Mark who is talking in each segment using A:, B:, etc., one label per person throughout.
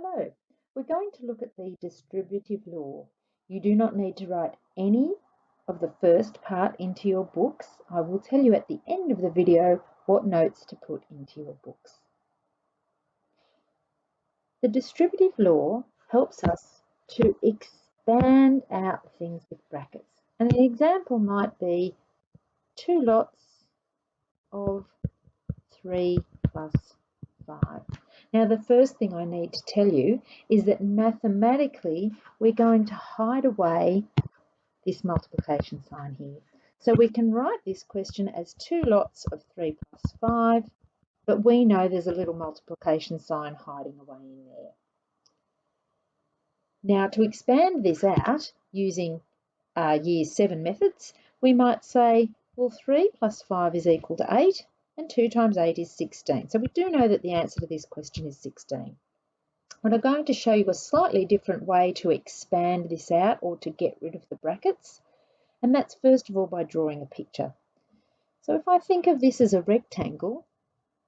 A: Hello, we're going to look at the distributive law. You do not need to write any of the first part into your books. I will tell you at the end of the video what notes to put into your books. The distributive law helps us to expand out things with brackets. And the example might be 2 lots of 3 plus 5. Now, the first thing I need to tell you is that mathematically we're going to hide away this multiplication sign here. So we can write this question as 2 lots of 3 plus 5, but we know there's a little multiplication sign hiding away in there. Now, to expand this out using Year 7 methods, we might say, well, 3 plus 5 is equal to 8. And 2 times 8 is 16. So we do know that the answer to this question is 16. But I'm going to show you a slightly different way to expand this out or to get rid of the brackets. And that's first of all by drawing a picture. So if I think of this as a rectangle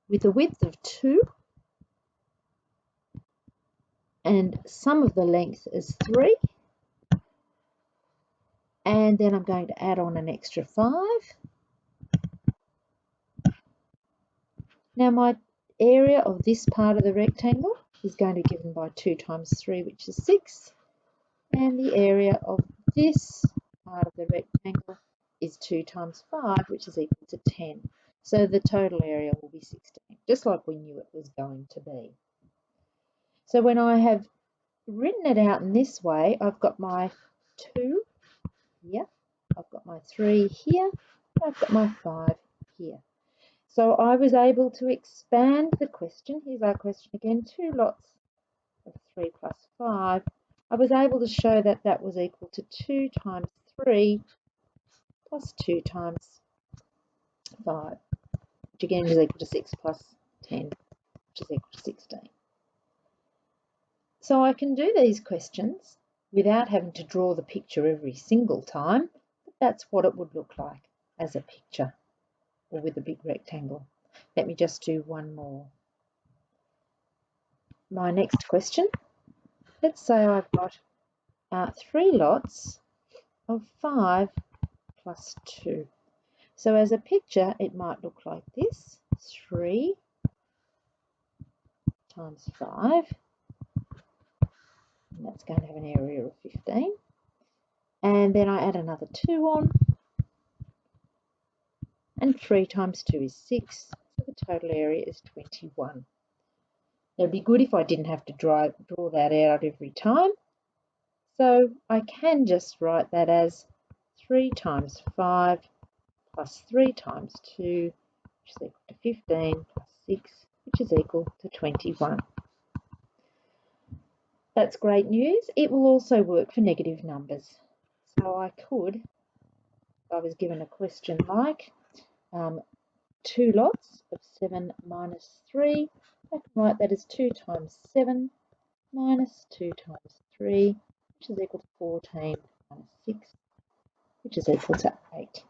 A: with a width of 2 and sum of the length is 3, and then I'm going to add on an extra 5. Now my area of this part of the rectangle is going to be given by 2 times 3, which is 6. And the area of this part of the rectangle is 2 times 5, which is equal to 10. So the total area will be 16, just like we knew it was going to be. So when I have written it out in this way, I've got my 2 here, I've got my 3 here, I've got my 5 here. So I was able to expand the question. Here's our question again, 2 lots of 3 plus 5. I was able to show that that was equal to 2 times 3 plus 2 times 5, which again is equal to 6 plus 10, which is equal to 16. So I can do these questions without having to draw the picture every single time, but that's what it would look like as a picture or with a big rectangle. Let me just do one more. My next question, let's say I've got 3 lots of 5 plus 2. So as a picture, it might look like this, 3 times 5, and that's going to have an area of 15. And then I add another 2 on, and 3 times 2 is 6, so the total area is 21. Now, it'd be good if I didn't have to draw that out every time, so I can just write that as 3 times 5 plus 3 times 2, which is equal to 15, plus 6, which is equal to 21. That's great news. It will also work for negative numbers. So I could, if I was given a question like 2 lots of 7 minus 3, I can write that as 2 times 7 minus 2 times 3, which is equal to 14 minus 6, which is equal to 8.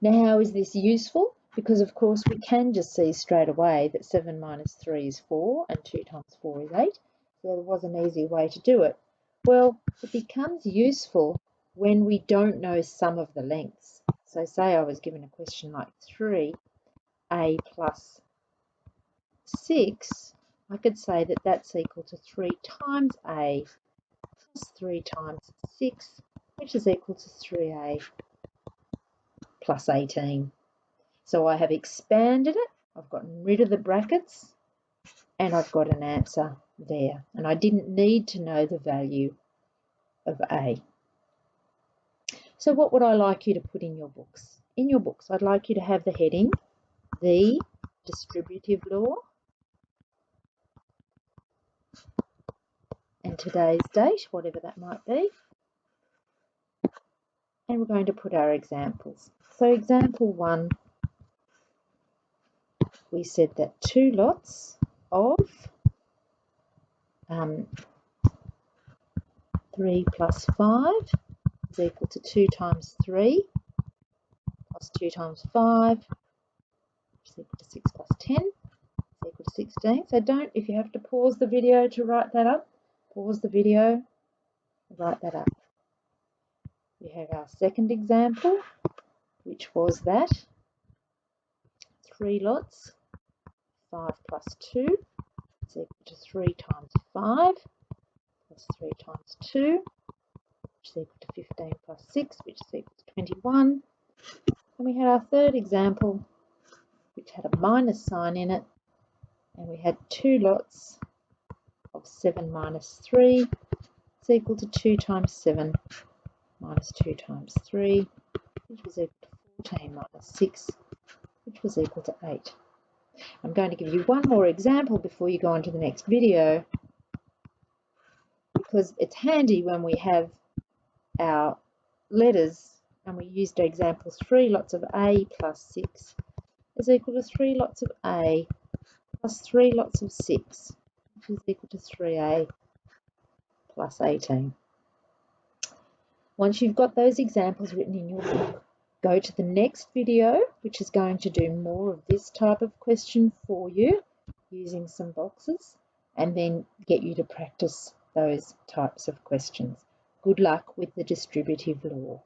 A: Now, how is this useful? Because, of course, we can just see straight away that 7 minus 3 is 4 and 2 times 4 is 8. So there was an easy way to do it. Well, it becomes useful when we don't know some of the lengths. So say I was given a question like 3a plus 6, I could say that that's equal to 3 times a plus 3 times 6, which is equal to 3a plus 18. So I have expanded it, I've gotten rid of the brackets, and I've got an answer there. And I didn't need to know the value of a. So what would I like you to put in your books? In your books, I'd like you to have the heading, the distributive law, and today's date, whatever that might be. And we're going to put our examples. So example 1, we said that 2 lots of 3 plus 5 is equal to 2 times 3 plus 2 times 5, which is equal to 6 plus 10. is equal to 16. So don't, if you have to pause the video to write that up, pause the video, write that up. We have our second example, which was that 3 lots, 5 plus 2 is equal to 3 times 5 plus 3 times 2, which is equal to 15 plus 6, which is equal to 21. And we had our third example, which had a minus sign in it, and we had 2 lots of 7 minus 3 is equal to 2 times 7 minus 2 times 3, which was equal to 14 minus 6, which was equal to 8. I'm going to give you one more example before you go on to the next video, because it's handy when we have our letters and we used our examples. 3 lots of A plus 6 is equal to 3 lots of A plus 3 lots of 6, which is equal to 3A plus 18. Once you've got those examples written in your book, go to the next video, which is going to do more of this type of question for you using some boxes, and then get you to practice those types of questions. Good luck with the distributive law.